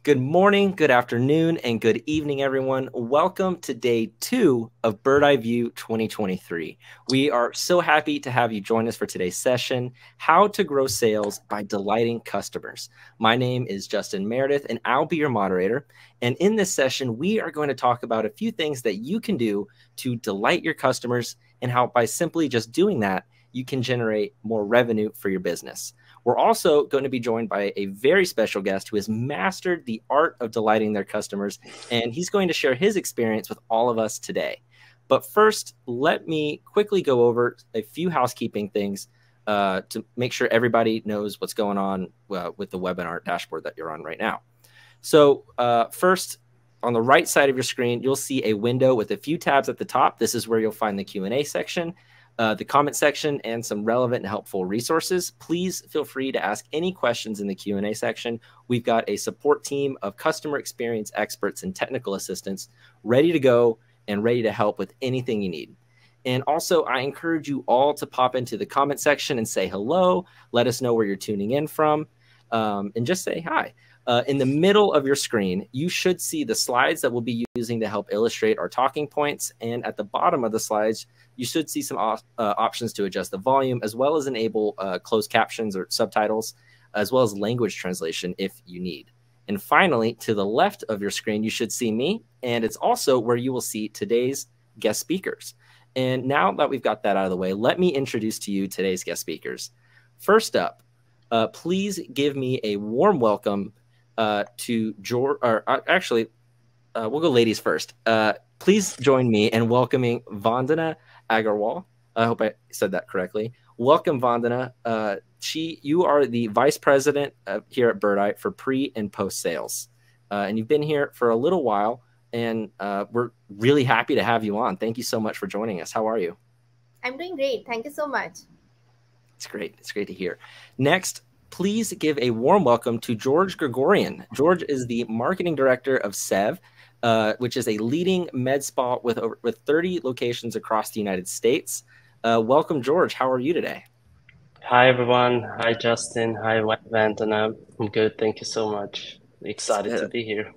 Good morning, good afternoon, and good evening, everyone. Welcome to day 2 of Birdeye View 2023. We are so happy to have you join us for today's session, How to Grow Sales by Delighting Customers. My name is Justin Meredith, and I'll be your moderator. And in this session, we are going to talk about a few things that you can do to delight your customers and how by simply just doing that, you can generate more revenue for your business. We're also going to be joined by a very special guest who has mastered the art of delighting their customers, and he's going to share his experience with all of us today. But first, let me quickly go over a few housekeeping things to make sure everybody knows what's going on with the webinar dashboard that you're on right now. So first, on the right side of your screen, you'll see a window with a few tabs at the top. This is where you'll find the Q&A section, the comment section, and some relevant and helpful resources. Please feel free to ask any questions in the Q&A section. We've got a support team of customer experience experts and technical assistants ready to go and ready to help with anything you need. And also, I encourage you all to pop into the comment section and say hello. Let us know where you're tuning in from, and just say hi. In the middle of your screen, you should see the slides that we'll be using to help illustrate our talking points. And at the bottom of the slides, you should see some options to adjust the volume, as well as enable closed captions or subtitles, as well as language translation if you need. And finally, to the left of your screen, you should see me, and it's also where you will see today's guest speakers. And now that we've got that out of the way, let me introduce to you today's guest speakers. First up, please give me a warm welcome to George, or actually, we'll go ladies first. Please join me in welcoming Vandana Agarwal. I hope I said that correctly. Welcome, Vandana. You are the vice president here at Birdeye for pre and post sales, and you've been here for a little while. And we're really happy to have you on. Thank you so much for joining us. How are you? I'm doing great. Thank you so much. It's great. It's great to hear. Next, please give a warm welcome to George Grigoryan. George is the marketing director of SEV, which is a leading med spa with 30 locations across the United States. Welcome, George. How are you today? Hi, everyone. Hi, Justin. Hi, Vandana. I'm good. Thank you so much. Excited to be here.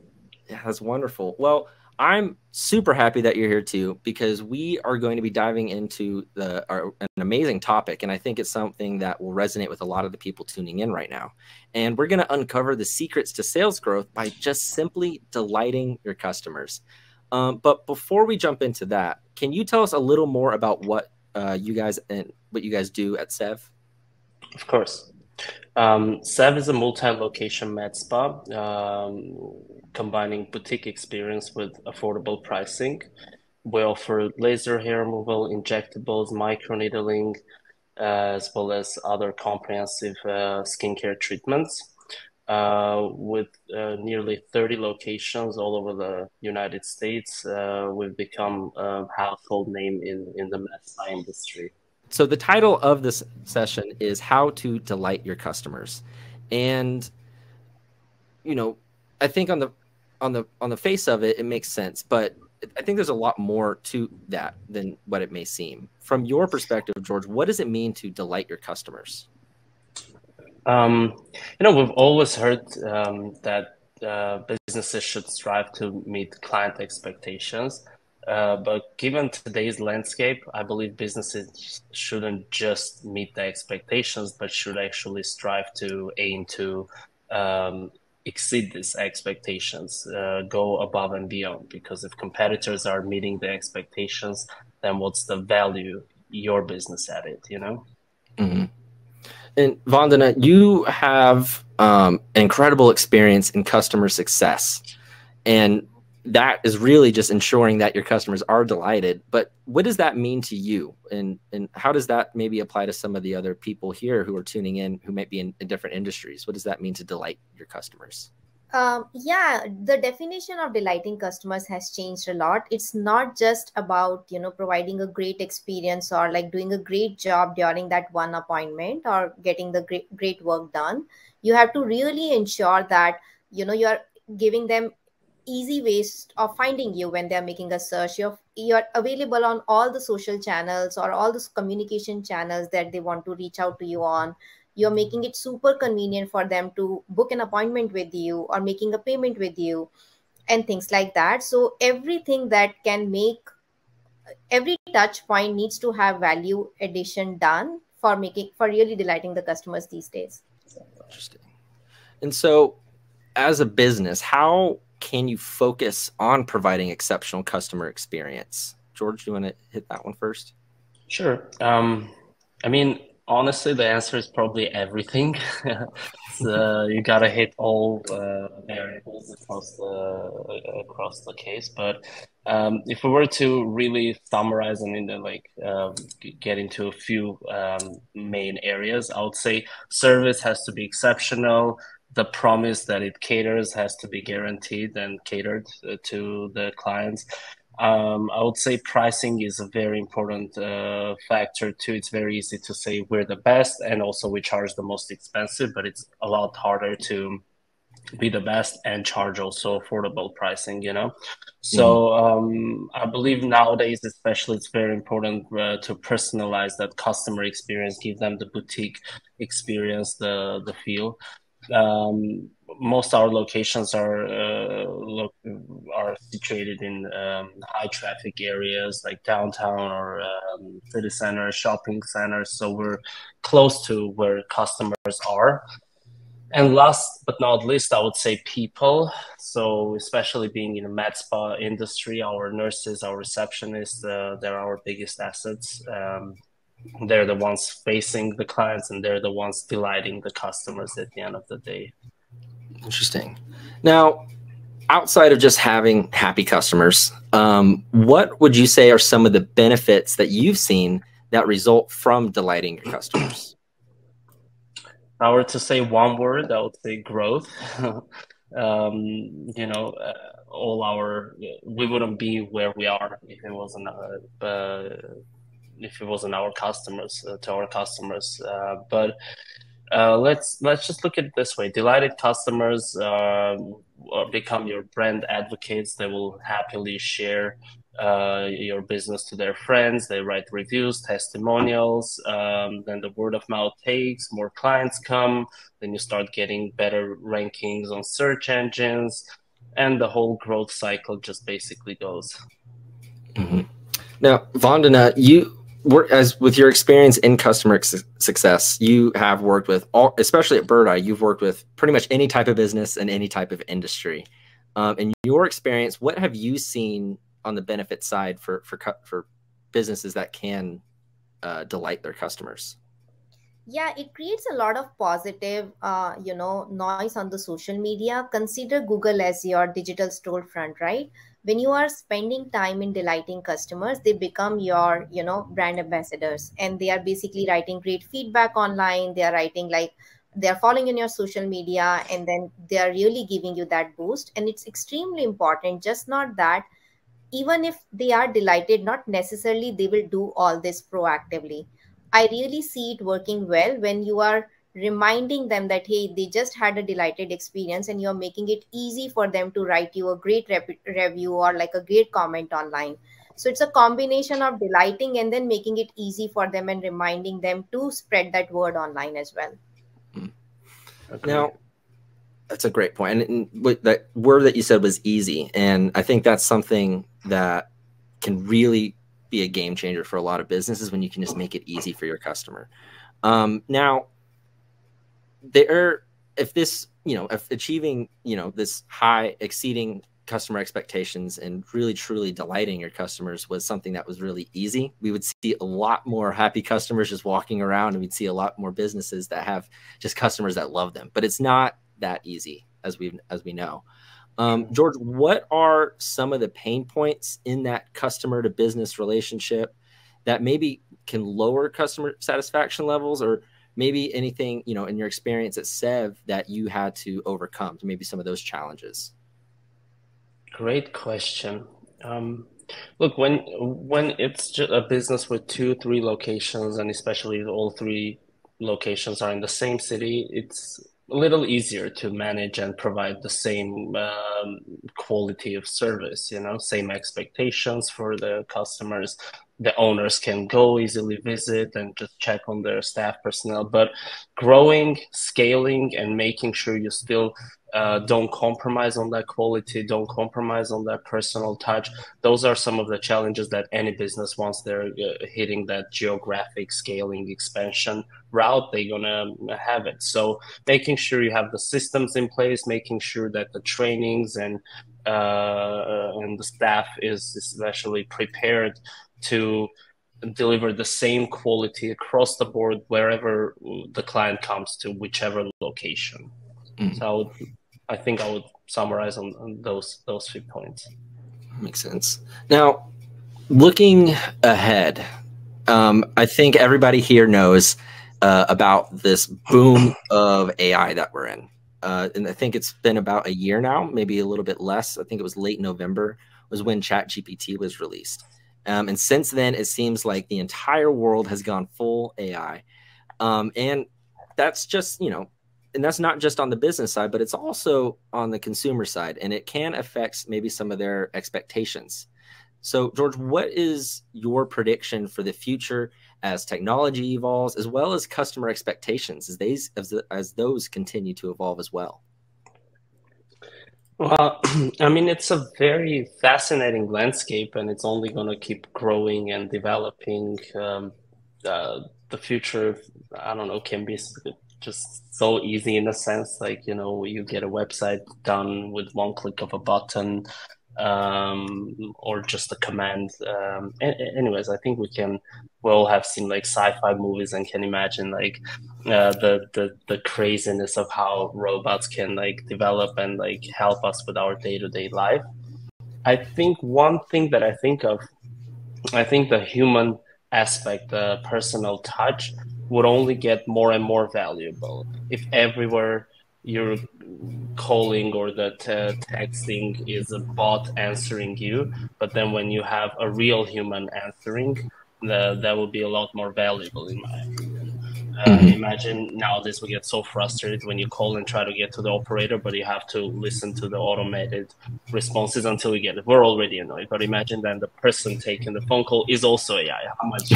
Yeah, that's wonderful. Well, I'm super happy that you're here too, because we are going to be diving into an amazing topic. And I think it's something that will resonate with a lot of the people tuning in right now. And we're going to uncover the secrets to sales growth by just simply delighting your customers. But before we jump into that, can you tell us a little more about what you guys do at SEV? Of course. SEV is a multi-location med spa, combining boutique experience with affordable pricing. We offer laser hair removal, injectables, microneedling, as well as other comprehensive skincare treatments. With nearly 30 locations all over the United States, we've become a household name in the med spa industry. So the title of this session is How to Delight Your Customers. And, you know, I think on the face of it, it makes sense, but I think there's a lot more to that than what it may seem. From your perspective, George, what does it mean to delight your customers? We've always heard that businesses should strive to meet client expectations. But given today's landscape, I believe businesses shouldn't just meet the expectations, but should actually strive to aim to exceed these expectations, go above and beyond. Because if competitors are meeting the expectations, then what's the value your business added, you know? Mm-hmm. And Vandana, you have an incredible experience in customer success, and that is really just ensuring that your customers are delighted. But what does that mean to you? And how does that maybe apply to some of the other people here who are tuning in, who might be in different industries? What does that mean to delight your customers? Yeah, the definition of delighting customers has changed a lot. It's not just about, providing a great experience or like doing a great job during that one appointment or getting the great work done. You have to really ensure that, you're giving them easy ways of finding you when they're making a search. You're available on all the social channels or all the communication channels that they want to reach out to you on. You're making it super convenient for them to book an appointment with you or making a payment with you and things like that. So everything that can make every touch point needs to have value addition done for really delighting the customers these days. Interesting. And so as a business, how can you focus on providing exceptional customer experience? George, do you want to hit that one first? Sure. I mean, honestly, the answer is probably everything. So you gotta hit all variables across the case. But if we were to really summarize and get into a few main areas, I would say service has to be exceptional. The promise that it caters has to be guaranteed and catered to the clients. I would say pricing is a very important factor too. It's very easy to say we're the best and also we charge the most expensive, but it's a lot harder to be the best and charge also affordable pricing, you know? So I believe nowadays, especially, it's very important to personalize that customer experience, give them the boutique experience, the feel. Most our locations are situated in high traffic areas like downtown or city centers, shopping centers. So we're close to where customers are. And last but not least, I would say people. So especially being in the med spa industry, our nurses, our receptionists, they're our biggest assets. They're the ones facing the clients and they're the ones delighting the customers at the end of the day. Interesting. Now, outside of just having happy customers, what would you say are some of the benefits that you've seen that result from delighting your customers? If I were to say one word, I would say growth. We wouldn't be where we are if it wasn't our customers, to our customers. But let's just look at it this way. Delighted customers become your brand advocates. They will happily share your business to their friends. They write reviews, testimonials. Then the word of mouth takes, more clients come. Then you start getting better rankings on search engines. And the whole growth cycle just basically goes. Mm-hmm. Now, Vandana, with your experience in customer success, you have worked with especially at Birdeye, you've worked with pretty much any type of business and any type of industry. In your experience, what have you seen on the benefit side for businesses that can delight their customers? Yeah, it creates a lot of positive, noise on the social media. Consider Google as your digital storefront, right? When you are spending time in delighting customers, they become your, brand ambassadors, and they are basically writing great feedback online. They are writing they are following in your social media, and then they are really giving you that boost. And it's extremely important. Just not that, even if they are delighted, not necessarily they will do all this proactively. I really see it working well when you are reminding them that, hey, they just had a delighted experience, and you're making it easy for them to write you a great review or like a great comment online. So it's a combination of delighting and then making it easy for them and reminding them to spread that word online as well. Now, that's a great point. And that word that you said was easy. And I think that's something that can really be a game changer for a lot of businesses when you can just make it easy for your customer. Now, if achieving, this high exceeding customer expectations and really truly delighting your customers was something that was really easy, we would see a lot more happy customers just walking around, and we'd see a lot more businesses that have just customers that love them. But it's not that easy, as we know. George, what are some of the pain points in that customer to business relationship that maybe can lower customer satisfaction levels, or maybe anything, in your experience at Sev that you had to overcome, maybe some of those challenges? Great question. Look, when it's just a business with 2-3 locations, and especially all 3 locations are in the same city, it's a little easier to manage and provide the same quality of service, same expectations for the customers. the owners can go easily visit and just check on their staff personnel. But growing, scaling, and making sure you still don't compromise on that quality, don't compromise on that personal touch. Those are some of the challenges that any business, once they're hitting that geographic scaling expansion route, they're gonna have it. So making sure you have the systems in place, making sure that the trainings and the staff is especially prepared to deliver the same quality across the board wherever the client comes to, whichever location. So I think I would summarize on those 3 points. Makes sense. Now, looking ahead, I think everybody here knows about this boom of AI that we're in. And I think it's been about a year now, maybe a little bit less. I think it was late November was when ChatGPT was released. And since then, it seems like the entire world has gone full AI. And that's just, and that's not just on the business side, but it's also on the consumer side. And it can affect maybe some of their expectations. So, George, what is your prediction for the future as technology evolves, as well as customer expectations as those continue to evolve as well? Well, I mean, it's a very fascinating landscape, and it's only going to keep growing and developing. The future, I don't know, can be just so easy in a sense. Like, you get a website done with one click of a button, or just a command. Anyways, I think we all have seen like sci-fi movies and can imagine like the craziness of how robots can like develop and like help us with our day-to-day life. I think one thing that I think the human aspect, the personal touch, would only get more and more valuable if everywhere you're calling or the texting is a bot answering you, but then when you have a real human answering, that would be a lot more valuable in my opinion. Imagine nowadays we get so frustrated when you call and try to get to the operator, but you have to listen to the automated responses until you get it. We're already annoyed, but imagine then the person taking the phone call is also AI. How much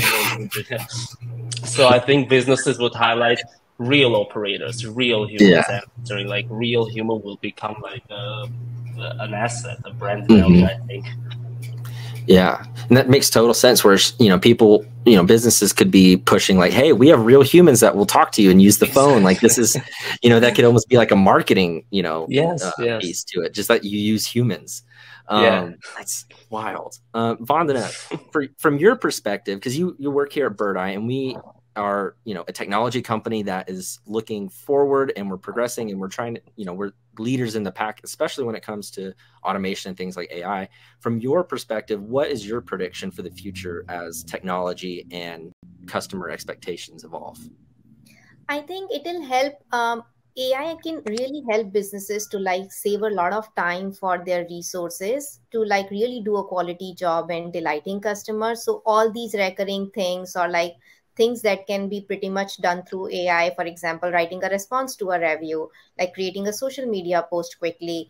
So I think businesses would highlight real operators, real humans answering. Like real human will become like an asset, a brand value, I think. Yeah, and that makes total sense. Where people, businesses could be pushing like, "Hey, we have real humans that will talk to you and use the phone." Like this is, that could almost be like a marketing, piece to it. Just that you use humans. That's wild. Vandana, from your perspective, because you work here at Birdeye, and we are, a technology company that is looking forward, and we're progressing, and we're trying to, we're leaders in the pack, especially when it comes to automation and things like AI. From your perspective, what is your prediction for the future as technology and customer expectations evolve? I think it'll help. AI can really help businesses to like save a lot of time for their resources to like really do a quality job and delighting customers. So all these recurring things, or like things that can be pretty much done through AI, for example, writing a response to a review, like creating a social media post quickly,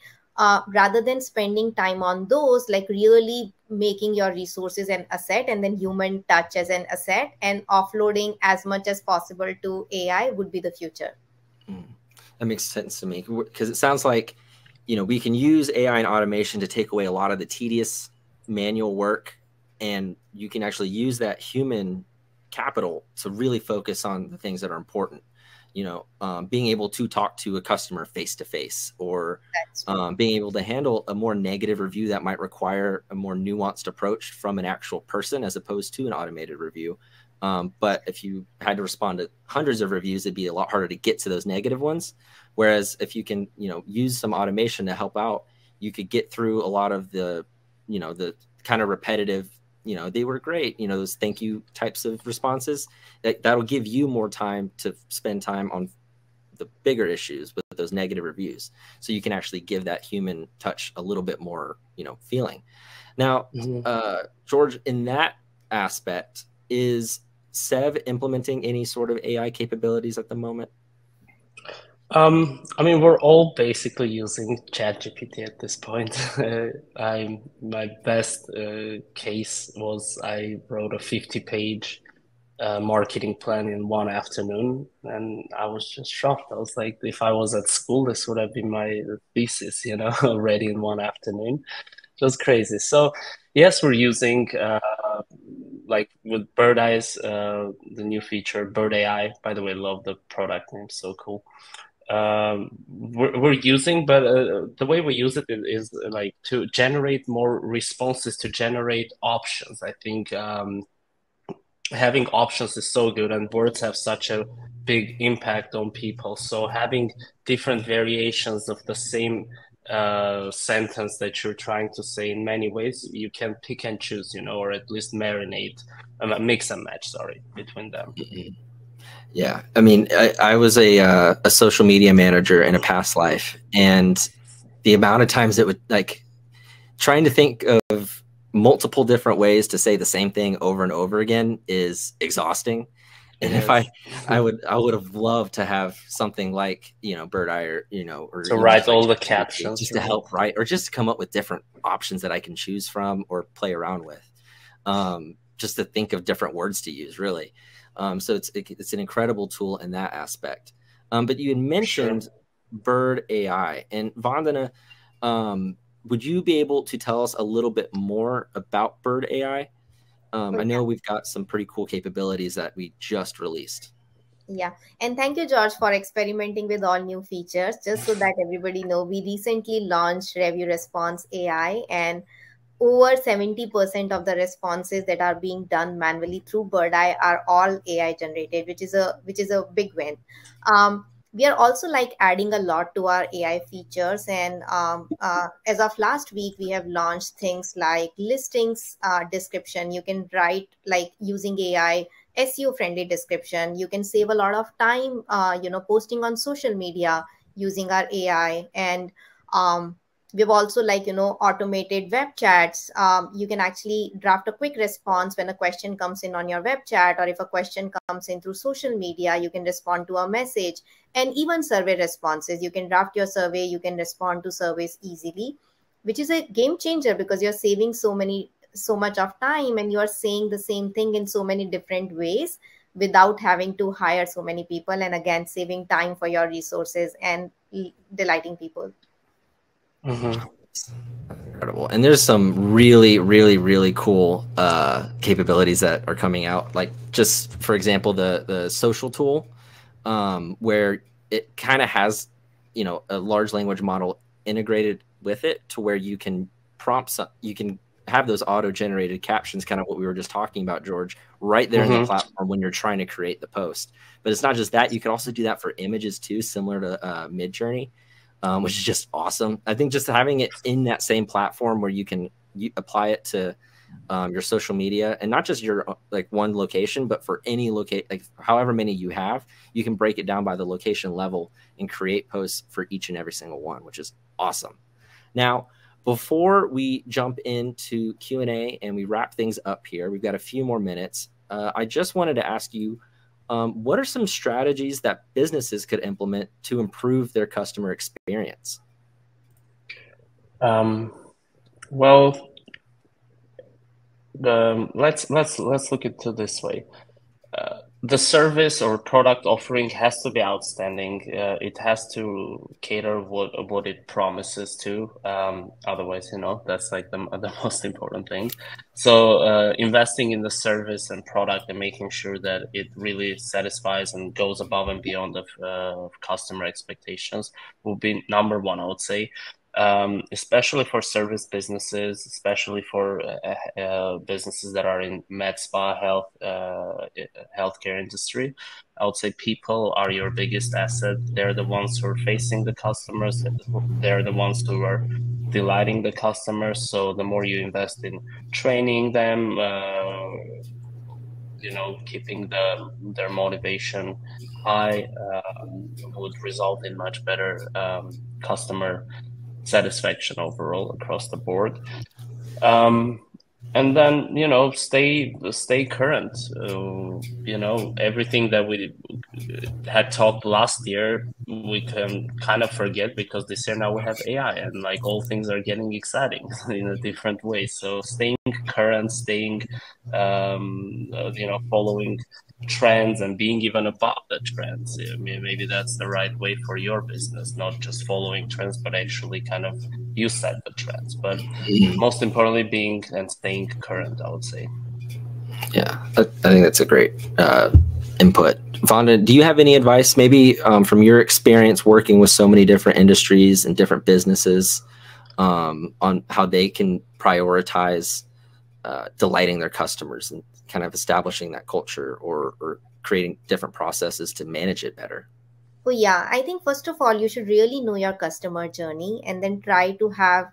rather than spending time on those, like really making your resources an asset and then human touch as an asset, and offloading as much as possible to AI would be the future. That makes sense to me, because it sounds like, we can use AI and automation to take away a lot of the tedious manual work, and you can actually use that human capital to really focus on the things that are important. Being able to talk to a customer face to face, or being able to handle a more negative review that might require a more nuanced approach from an actual person as opposed to an automated review. But if you had to respond to hundreds of reviews, it'd be a lot harder to get to those negative ones. Whereas if you can, use some automation to help out, you could get through a lot of the, the kind of repetitive, they were great, those thank you types of responses. That'll give you more time to spend time on the bigger issues with those negative reviews. So you can actually give that human touch a little bit more, feeling. Now, George, in that aspect, is Sev implementing any sort of AI capabilities at the moment? I mean, we're all basically using ChatGPT at this point. My best case was I wrote a 50-page marketing plan in one afternoon, and I was just shocked. I was like, if I was at school, this would have been my thesis, already in one afternoon. It was crazy. So yes, we're using like with Birdeye's the new feature, Bird AI. By the way, love the product name, so cool. We're using, but the way we use it is like to generate more responses, to generate options. I think having options is so good, and words have such a big impact on people. So having different variations of the same sentence that you're trying to say in many ways, you can pick and choose, or at least marinate, mix and match, sorry, between them. Yeah, I mean, I was a social media manager in a past life, and the amount of times it would like trying to think of multiple different ways to say the same thing over and over again is exhausting. And if I would have loved to have something like, Birdeye or to write all the captions just to help write, or just to come up with different options that I can choose from or play around with. Just to think of different words to use, really. So it's an incredible tool in that aspect. But you had mentioned Bird AI, and Vandana, would you be able to tell us a little bit more about Bird AI? I know we've got some pretty cool capabilities that we just released. Yeah. And thank you, George, for experimenting with all new features. Just so that everybody know, we recently launched Review Response AI, and over 70% of the responses that are being done manually through Birdeye are all AI generated, which is a big win. We are also like adding a lot to our AI features, and as of last week, we have launched things like listings description. You can write like using AI SEO friendly description. You can save a lot of time, posting on social media using our AI, and we've also automated web chats. You can actually draft a quick response when a question comes in on your web chat, or if a question comes in through social media, you can respond to a message. And even survey responses, you can draft your survey, you can respond to surveys easily, which is a game changer because you're saving so much of time, and you're saying the same thing in so many different ways without having to hire so many people, and again saving time for your resources and delighting people. Incredible. And there's some really, really, really cool capabilities that are coming out. Like, just for example, the social tool, where it kind of has, a large language model integrated with it, to where you can you can have those auto-generated captions, kind of what we were just talking about, George, right there in the platform when you're trying to create the post. But it's not just that. You can also do that for images too, similar to Midjourney. Which is just awesome. I think just having it in that same platform where you can apply it to your social media, and not just your like one location, but for any like however many you have, you can break it down by the location level and create posts for each and every single one, which is awesome. Now, before we jump into Q&A and we wrap things up here, we've got a few more minutes. I just wanted to ask you, what are some strategies that businesses could implement to improve their customer experience? Well, let's look into this way. The service or product offering has to be outstanding. It has to cater what it promises to. Otherwise, that's like the most important thing. So investing in the service and product and making sure that it really satisfies and goes above and beyond the customer expectations will be number one, I would say. Especially for service businesses, especially for businesses that are in med spa healthcare industry. I would say people are your biggest asset. They're the ones who are facing the customers. They're the ones who are delighting the customers. So the more you invest in training them, keeping their motivation high, would result in much better customer satisfaction overall across the board. And then, stay current. Everything that we had talked last year, we can kind of forget because this year now we have AI, and like all things are getting exciting in a different way. So staying current, staying, following trends and being even above the trends. I mean, maybe that's the right way for your business, not just following trends, but actually kind of you set the trends. But most importantly, being and staying current, I would say. Yeah, I think that's a great input. Vanda, do you have any advice, maybe from your experience working with so many different industries and different businesses, on how they can prioritize delighting their customers and kind of establishing that culture, or creating different processes to manage it better? So yeah, I think first of all, you should really know your customer journey and then try to have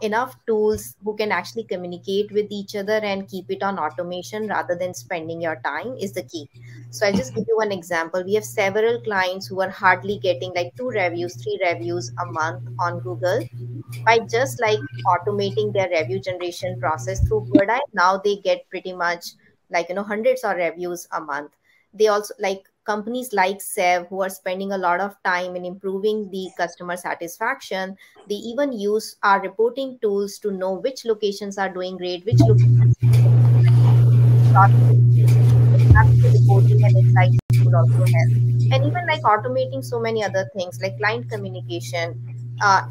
enough tools who can actually communicate with each other and keep it on automation rather than spending your time is the key. So I'll just give you one example. We have several clients who are hardly getting like 2 reviews, 3 reviews a month on Google. By just like automating their review generation process through Birdeye, now they get pretty much like hundreds of reviews a month. They also like companies like Sev who are spending a lot of time in improving the customer satisfaction. They even use our reporting tools to know which locations are doing great, which locations having the reporting and insights will also help. And even like automating so many other things like client communication.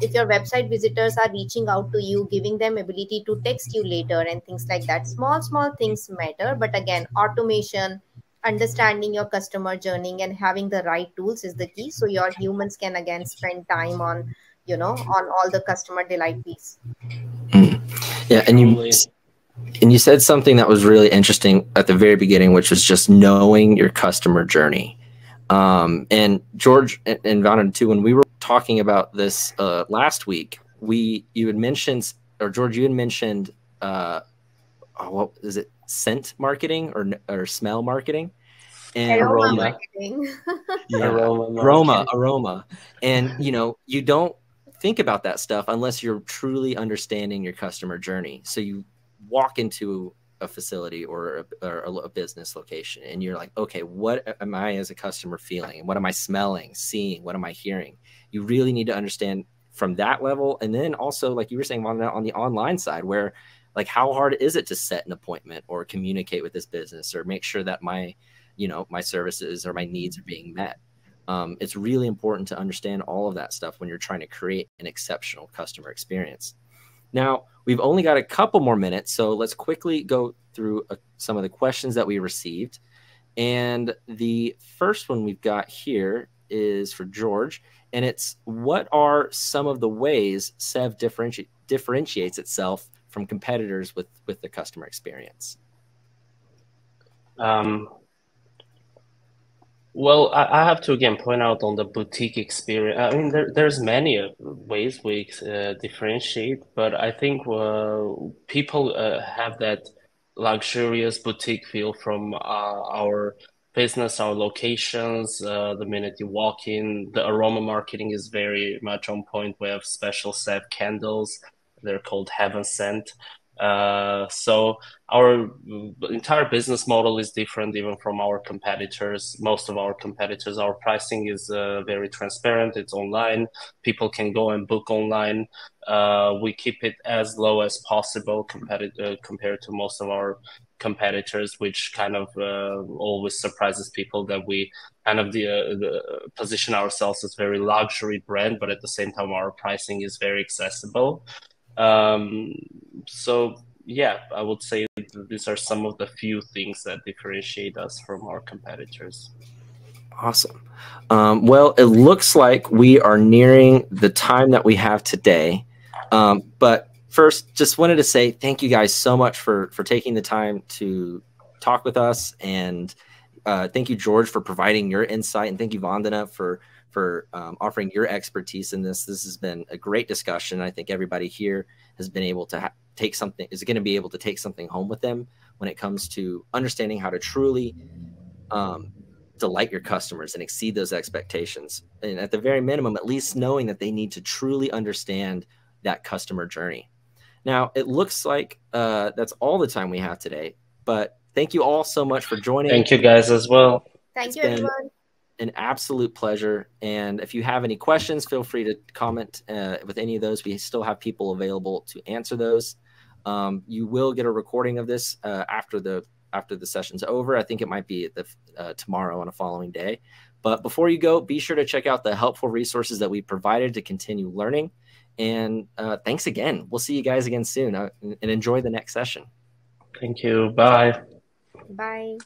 If your website visitors are reaching out to you, giving them ability to text you later and things like that. Small things matter, but again, automation, understanding your customer journey and having the right tools is the key. So your humans can again spend time on, on all the customer delight piece. Yeah, and you said something that was really interesting at the very beginning, which was just knowing your customer journey. And George and Vanna too, when we were talking about this last week, you had mentioned, or George, you had mentioned, what is it, scent marketing or smell marketing? And Aroma marketing. Yeah, aroma. And you don't think about that stuff unless you're truly understanding your customer journey. So you walk into a facility or a business location and you're like, okay, what am I as a customer feeling? What am I smelling, seeing? What am I hearing? You really need to understand from that level. And then also, like you were saying, on the online side, where like, how hard is it to set an appointment or communicate with this business or make sure that my services or my needs are being met? It's really important to understand all of that stuff when you're trying to create an exceptional customer experience. Now, we've only got a couple more minutes, so let's quickly go through some of the questions that we received. And the first one we've got here is for George, and it's, what are some of the ways Sev differentiates itself from competitors with the customer experience? Well, I have to again point out on the boutique experience. I mean, there's many ways we differentiate, but I think people have that luxurious boutique feel from our business, our locations. The minute you walk in, the aroma marketing is very much on point. We have special Sev candles. They're called Heaven Scent. So our entire business model is different even from our competitors. Most of our competitors, our pricing is very transparent. It's online. People can go and book online. We keep it as low as possible compared to most of our competitors, which kind of always surprises people that we kind of position ourselves as very luxury brand, but at the same time our pricing is very accessible. So yeah, I would say these are some of the few things that differentiate us from our competitors. Awesome. Well, it looks like we are nearing the time that we have today. But first, just wanted to say thank you guys so much for taking the time to talk with us. And thank you, George, for providing your insight. And thank you, Vandana, for offering your expertise in this. This has been a great discussion. I think everybody here has been able to is going to be able to take something home with them when it comes to understanding how to truly delight your customers and exceed those expectations. And at the very minimum, at least knowing that they need to truly understand that customer journey. Now, it looks like that's all the time we have today, but thank you all so much for joining. Thank you guys as well. Thank you, everyone. An absolute pleasure. And if you have any questions, feel free to comment with any of those. We still have people available to answer those. You will get a recording of this after the session's over. I think it might be tomorrow on a following day. But before you go, be sure to check out the helpful resources that we provided to continue learning. And thanks again. We'll see you guys again soon, and enjoy the next session. Thank you. Bye. Bye.